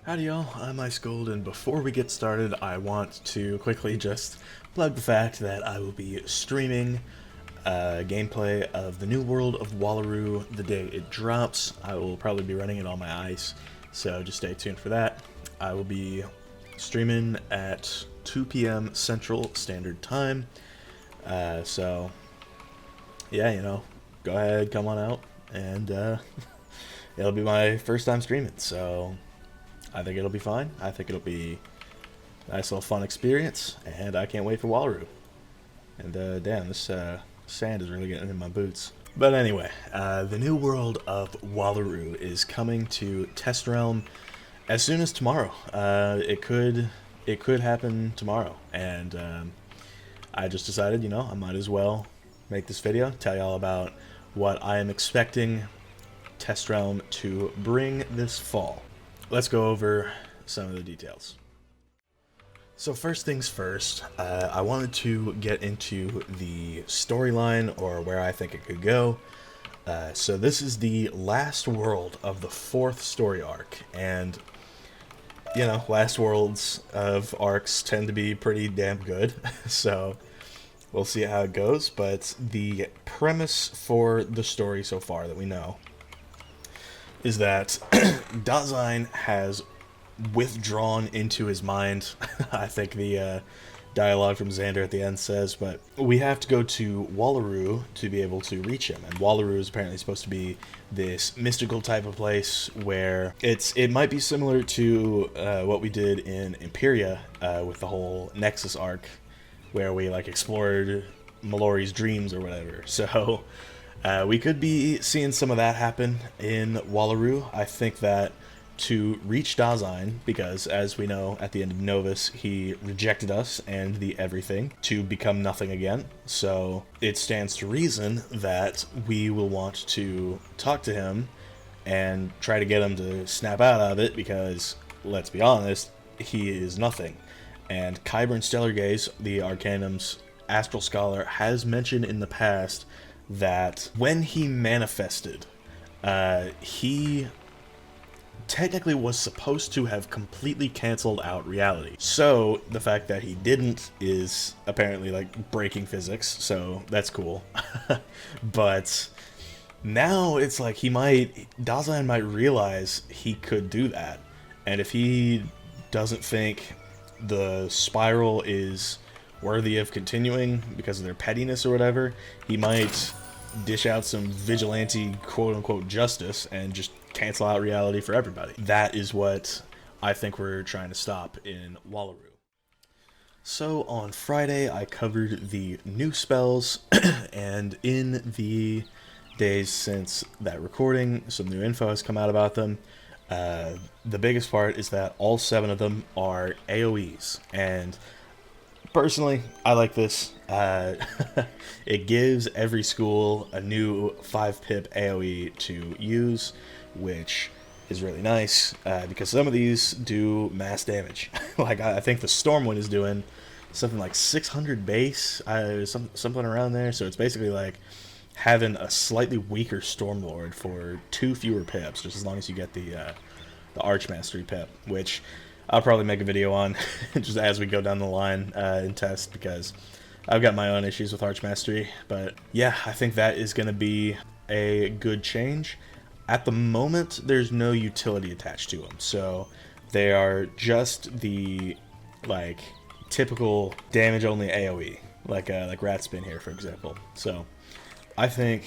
Howdy y'all, I'm Ice Gold, and before we get started, I want to quickly just plug the fact that I will be streaming gameplay of the new world of Wallaroo the day it drops. I will probably be running it on my ice, so just stay tuned for that. I will be streaming at 2 p.m. Central Standard Time, so yeah, go ahead, come on out, and it'll be my first time streaming, so I think it'll be fine. I think it'll be a nice little fun experience, and I can't wait for Wallaroo. And damn, this sand is really getting in my boots. But anyway, the new world of Wallaroo is coming to Test Realm as soon as tomorrow. It could happen tomorrow, and I just decided, I might as well make this video, tell y'all about what I am expecting Test Realm to bring this fall. Let's go over some of the details. So first things first, I wanted to get into the storyline, or where I think it could go. So this is the last world of the 4th story arc, and last worlds of arcs tend to be pretty damn good, so we'll see how it goes. But the premise for the story so far that we know is that Dasein has withdrawn into his mind. I think the dialogue from Xander at the end says, but we have to go to Wallaroo to be able to reach him. And Wallaroo is apparently supposed to be this mystical type of place where it might be similar to what we did in Imperia with the whole Nexus arc, where we explored Mallory's dreams or whatever. So we could be seeing some of that happen in Wallaroo. I think that to reach Dasein, because as we know at the end of Novus, he rejected us and the everything to become nothing again. So it stands to reason that we will want to talk to him and try to get him to snap out of it, because let's be honest, he is nothing. And Qyburn Stellargaze, the Arcanum's astral scholar, has mentioned in the past that when he manifested, he technically was supposed to have completely canceled out reality. So the fact that he didn't is apparently breaking physics, so that's cool. But now it's Dasein might realize he could do that, and if he doesn't think the spiral is worthy of continuing because of their pettiness or whatever, he might dish out some vigilante quote-unquote justice and just cancel out reality for everybody. That is what I think we're trying to stop in Wallaroo. So on Friday I covered the new spells, and in the days since that recording, some new info has come out about them. The biggest part is that all 7 of them are AoEs, and personally, I like this. It gives every school a new 5-pip AoE to use, which is really nice, because some of these do mass damage. I think the Stormwind is doing something like 600 base, something around there, so it's basically having a slightly weaker Stormlord for 2 fewer pips, just as long as you get the Archmastery pip, which I'll probably make a video on just as we go down the line and test, because I've got my own issues with Archmastery. But yeah, I think that is going to be a good change. At the moment, there's no utility attached to them, so they are just the typical damage only AoE, like Rat Spin here, for example. So I think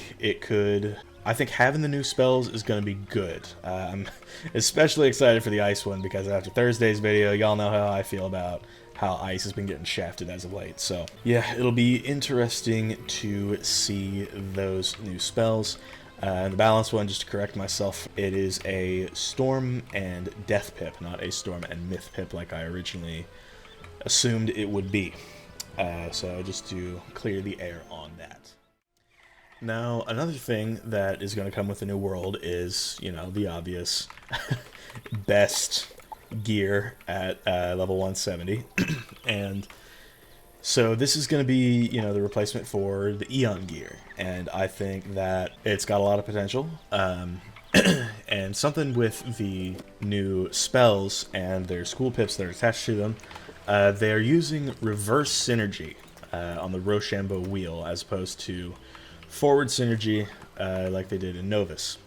having the new spells is going to be good. I'm especially excited for the Ice one, because after Thursday's video, y'all know how I feel about how Ice has been getting shafted as of late. So yeah, it'll be interesting to see those new spells. And the balanced one, just to correct myself, it is a Storm and Death pip, not a Storm and Myth pip like I originally assumed it would be. So just to clear the air on that. Now, another thing that is going to come with the new world is, the obvious best gear at level 170. And so this is going to be, the replacement for the Eon gear. And I think that it's got a lot of potential. And And something with the new spells and their school pips that are attached to them, they are using reverse synergy on the Rochambeau wheel as opposed to forward synergy like they did in Novus.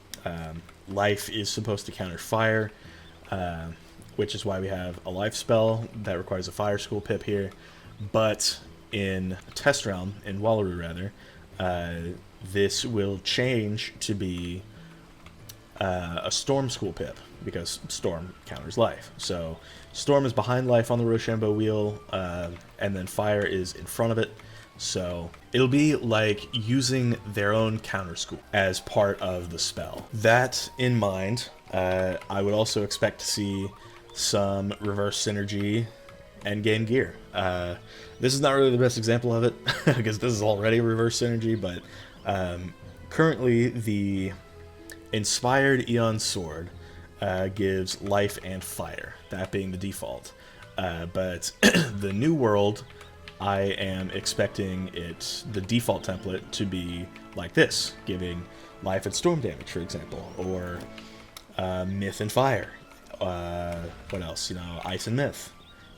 Life is supposed to counter fire, which is why we have a life spell that requires a fire school pip here. But in Test Realm, in Wallaroo rather, this will change to be a Storm school pip, because Storm counters life. So Storm is behind life on the Rochambeau wheel, and then fire is in front of it. So it'll be like using their own counter school as part of the spell. That in mind, I would also expect to see some reverse synergy endgame gear. This is not really the best example of it, because this is already reverse synergy, but currently the Inspired Eon Sword gives life and fire, that being the default. But the new world, I am expecting the default template to be like this, giving life and storm damage, for example, or myth and fire. What else? Ice and myth.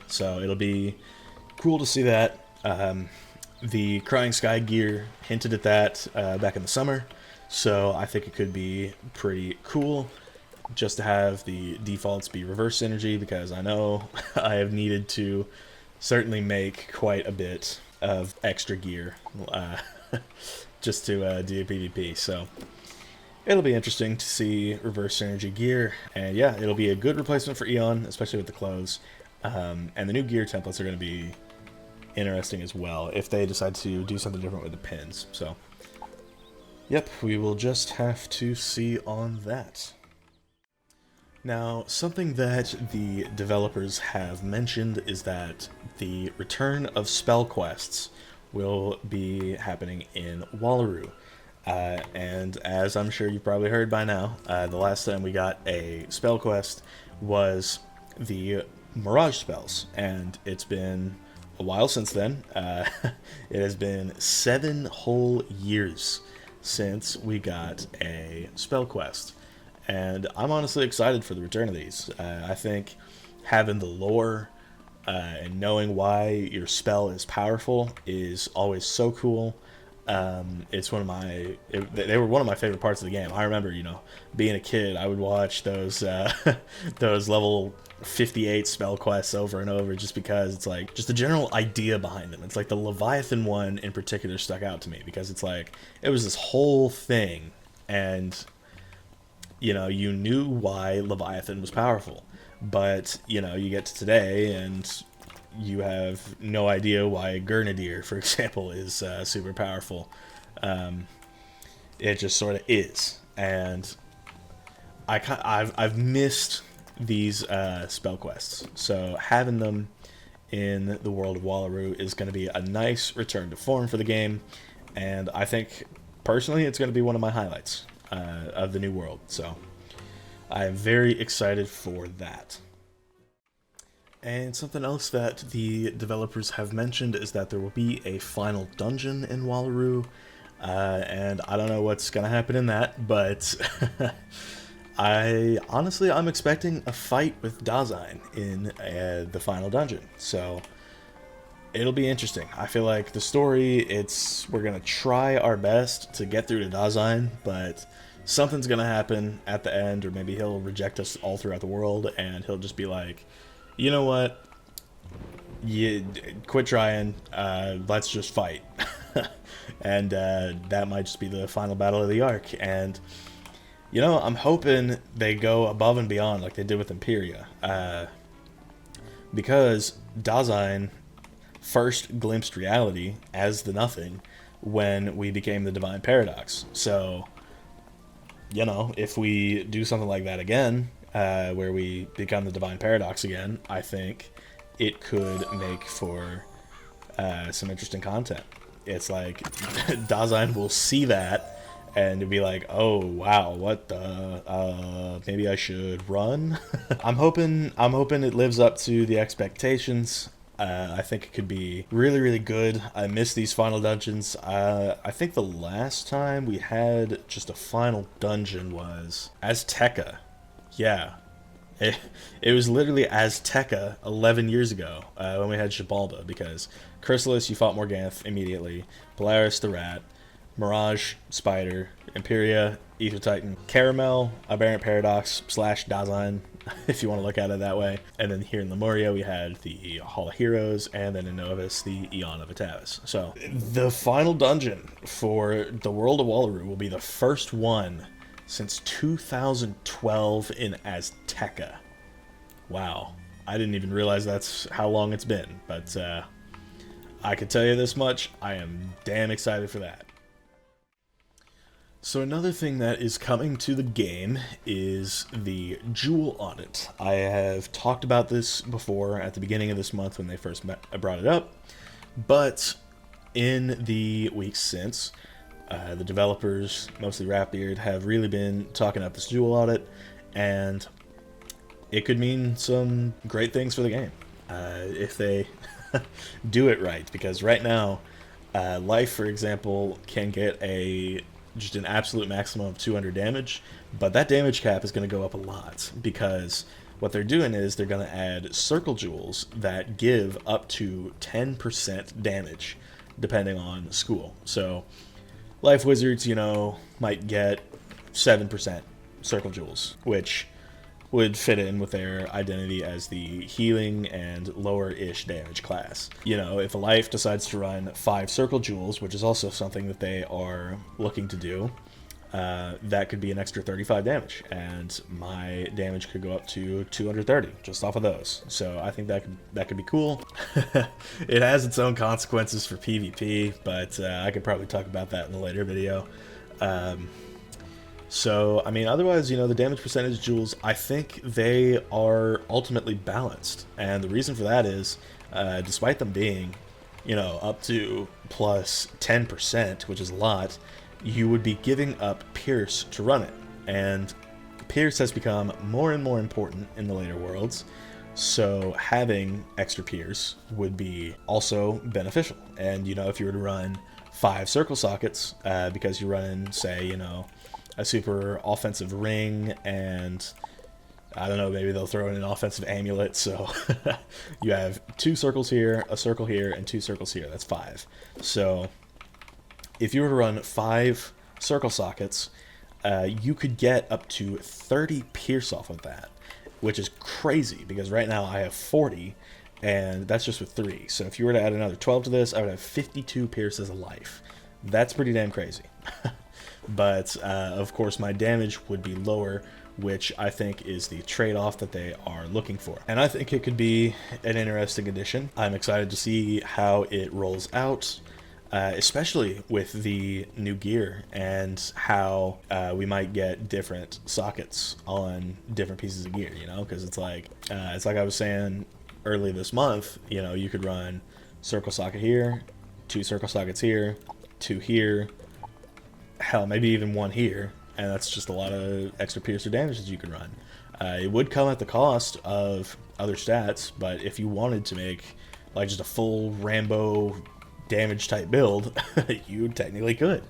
So it'll be cool to see that. The Crying Sky gear hinted at that back in the summer, so I think it could be pretty cool just to have the defaults be reverse synergy, because I know I have needed to certainly make quite a bit of extra gear just to do PvP. So it'll be interesting to see reverse synergy gear, and yeah, it'll be a good replacement for Eon, especially with the clothes. And the new gear templates are going to be interesting as well if they decide to do something different with the pins. So yep, we will just have to see on that. Now, something that the developers have mentioned is that the return of spell quests will be happening in Wallaroo. And as I'm sure you've probably heard by now, the last time we got a spell quest was the Mirage spells, and it's been a while since then. It has been 7 whole years since we got a spell quest. And I'm honestly excited for the return of these. I think having the lore and knowing why your spell is powerful is always so cool. It's they were one of my favorite parts of the game. I remember, being a kid, I would watch those those level 58 spell quests over and over, just because it's like, just the general idea behind them. It's like the Leviathan one in particular stuck out to me, because it's like, it was this whole thing, and you knew why Leviathan was powerful, but you get to today and you have no idea why Grenadier, for example, is super powerful. It just sort of is, and I've missed these spell quests, so having them in the world of Wallaroo is going to be a nice return to form for the game, and I think personally it's going to be one of my highlights of the new world. So I am very excited for that. And something else that the developers have mentioned is that there will be a final dungeon in Wallaroo, and I don't know what's going to happen in that, but I'm expecting a fight with Dasein in the final dungeon, so it'll be interesting. I feel like the story, we're going to try our best to get through to Dasein, but something's going to happen at the end, or maybe he'll reject us all throughout the world, and he'll just be like, you know what, you quit trying, let's just fight. And that might just be the final battle of the arc, and I'm hoping they go above and beyond like they did with Imperia, because Dasein first glimpsed reality as the Nothing when we became the Divine Paradox. So, if we do something like that again, where we become the Divine Paradox again, I think it could make for some interesting content. It's like Dasein will see that and be like, oh wow, what the, maybe I should run. I'm hoping it lives up to the expectations. I think it could be really, really good. I miss these final dungeons. I think the last time we had just a final dungeon was Azteca, Yeah. It, it was literally Azteca 11 years ago when we had Xibalba, because Chrysalis, you fought Morganth immediately, Polaris the Rat, Mirage, Spider, Imperia, Ether Titan, Caramel, Aberrant Paradox / Dasein, if you want to look at it that way. And then here in Lemuria, we had the Hall of Heroes, and then in Novus, the Eon of Atavis. So the final dungeon for the World of Wallaroo will be the first one since 2012 in Azteca. Wow. I didn't even realize that's how long it's been, but I can tell you this much, I am damn excited for that. So another thing that is coming to the game is the Jewel Audit. I have talked about this before at the beginning of this month when they first brought it up, but in the weeks since, the developers, mostly Rapbeard, have really been talking up this Jewel Audit, and it could mean some great things for the game if they do it right. Because right now, Life, for example, can get just an absolute maximum of 200 damage, but that damage cap is going to go up a lot, because what they're doing is they're going to add circle jewels that give up to 10% damage, depending on school. So Life Wizards, might get 7% circle jewels, which would fit in with their identity as the healing and lower-ish damage class. If a Life decides to run 5 circle jewels, which is also something that they are looking to do, that could be an extra 35 damage, and my damage could go up to 230 just off of those. So I think that could be cool. It has its own consequences for PvP, but I could probably talk about that in a later video. So, otherwise, the damage percentage jewels, I think they are ultimately balanced. And the reason for that is, despite them being, up to plus 10%, which is a lot, you would be giving up Pierce to run it. And Pierce has become more and more important in the later worlds, so having extra Pierce would be also beneficial. And, if you were to run 5 circle sockets, because you're running, say, a super offensive ring, and I don't know, maybe they'll throw in an offensive amulet, so you have 2 circles here, a circle here, and 2 circles here. That's 5. So if you were to run 5 circle sockets, you could get up to 30 pierce off of that, which is crazy, because right now I have 40, and that's just with 3. So if you were to add another 12 to this, I would have 52 pierce as a Life. That's pretty damn crazy. But, of course, my damage would be lower, which I think is the trade-off that they are looking for. And I think it could be an interesting addition. I'm excited to see how it rolls out, especially with the new gear, and how we might get different sockets on different pieces of gear, because it's like I was saying early this month, you could run circle socket here, 2 circle sockets here, 2 here, hell, maybe even 1 here, and that's just a lot of extra pierce or damage that you can run. It would come at the cost of other stats, but if you wanted to make like just a full Rambo damage type build, you technically could.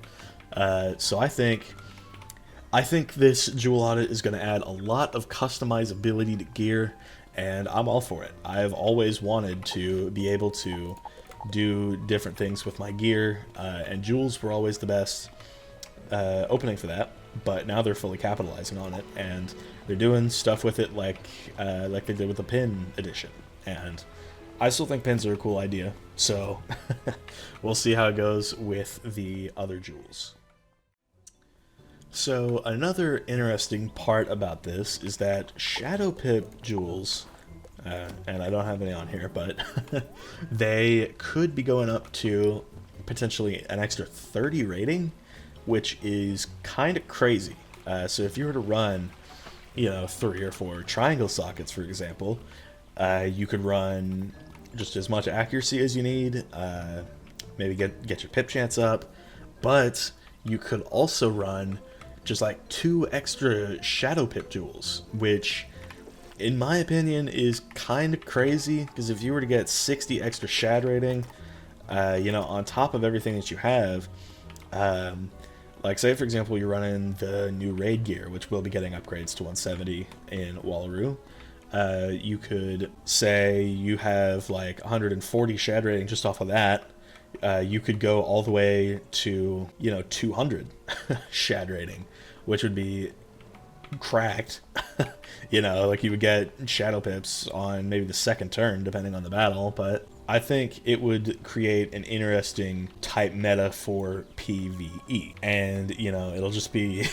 So I think this Jewel Audit is going to add a lot of customizability to gear, and I'm all for it. I've always wanted to be able to do different things with my gear, and jewels were always the best opening for that, but now they're fully capitalizing on it, and they're doing stuff with it like they did with the pin edition. And I still think pins are a cool idea, so we'll see how it goes with the other jewels. So another interesting part about this is that Shadow Pip Jewels, and I don't have any on here, but they could be going up to potentially an extra 30 rating, which is kind of crazy. So if you were to run, 3 or 4 triangle sockets, for example, you could run just as much accuracy as you need, maybe get your pip chance up, but you could also run just like 2 extra Shadow Pip Jewels, which in my opinion is kind of crazy, because if you were to get 60 extra shad rating, on top of everything that you have, Like, say, for example, you're running the new raid gear, which will be getting upgrades to 170 in Wallaroo. You could say you have like 140 shad rating just off of that. You could go all the way to, 200 shad rating, which would be cracked. Like you would get shadow pips on maybe the second turn, depending on the battle, but I think it would create an interesting type meta for PvE. And, it'll just be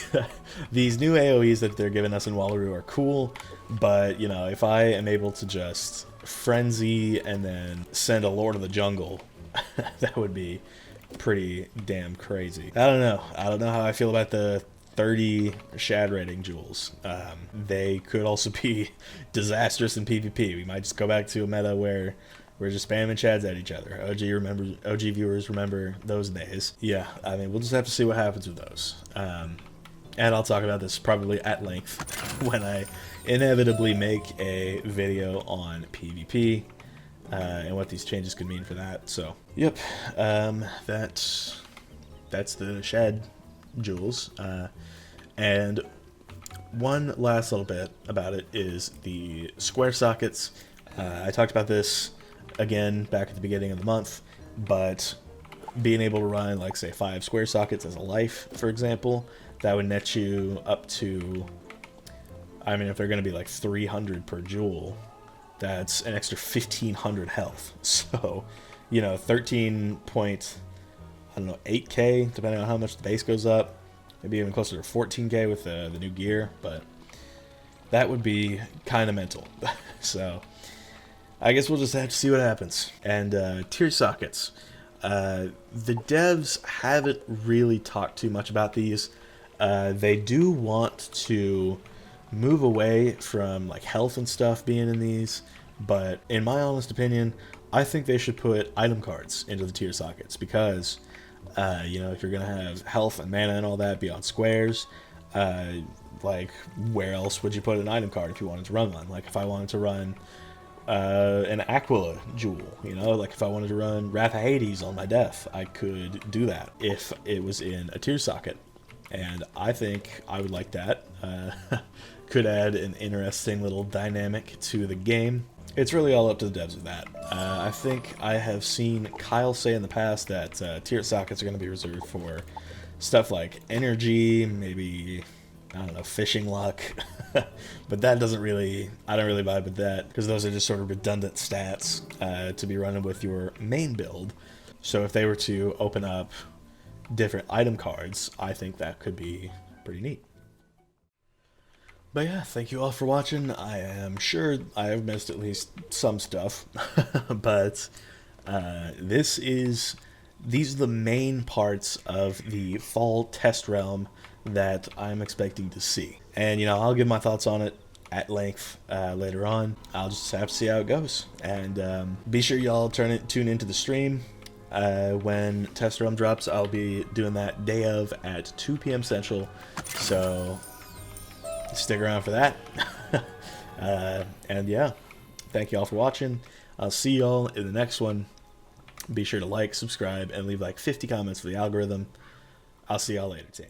these new AoEs that they're giving us in Wallaroo are cool, but, if I am able to just frenzy and then send a Lord of the Jungle, that would be pretty damn crazy. I don't know how I feel about the 30 shad rating jewels. They could also be disastrous in PvP. We might just go back to a meta where we're just spamming chads at each other. OG viewers remember those days. Yeah, I mean, we'll just have to see what happens with those. And I'll talk about this probably at length when I inevitably make a video on PvP and what these changes could mean for that. So, yep, that's the shad jewels. And one last little bit about it is the square sockets. I talked about this again back at the beginning of the month, but being able to run, like, say 5 square sockets as a life, for example, that would net you up to, I mean, if they're going to be like 300 per jewel, that's an extra 1500 health. So, 8k, depending on how much the base goes up, maybe even closer to 14k with the new gear, but that would be kind of mental. So I guess we'll just have to see what happens. And tier sockets. The devs haven't really talked too much about these. They do want to move away from like health and stuff being in these, but in my honest opinion, I think they should put item cards into the tier sockets because, if you're going to have health and mana and all that be on squares, like, where else would you put an item card if you wanted to run one? Like, if I wanted to run an Aquila jewel, like if I wanted to run Wrath of Hades on my death, I could do that if it was in a tier socket. And I think I would like that. Could add an interesting little dynamic to the game. It's really all up to the devs of that. I think I have seen Kyle say in the past that tier sockets are going to be reserved for stuff like energy, maybe, I don't know, fishing luck. But that doesn't really, I don't really vibe with that, because those are just sort of redundant stats to be running with your main build. So if they were to open up different item cards, I think that could be pretty neat. But yeah, thank you all for watching. I am sure I have missed at least some stuff, but these are the main parts of the fall test realm that I'm expecting to see. And, I'll give my thoughts on it at length later on. I'll just have to see how it goes. And be sure y'all tune into the stream. When test realm drops, I'll be doing that day of at 2 p.m. Central. So stick around for that. And yeah, thank you all for watching. I'll see y'all in the next one. Be sure to like, subscribe, and leave like 50 comments for the algorithm. I'll see y'all later, team.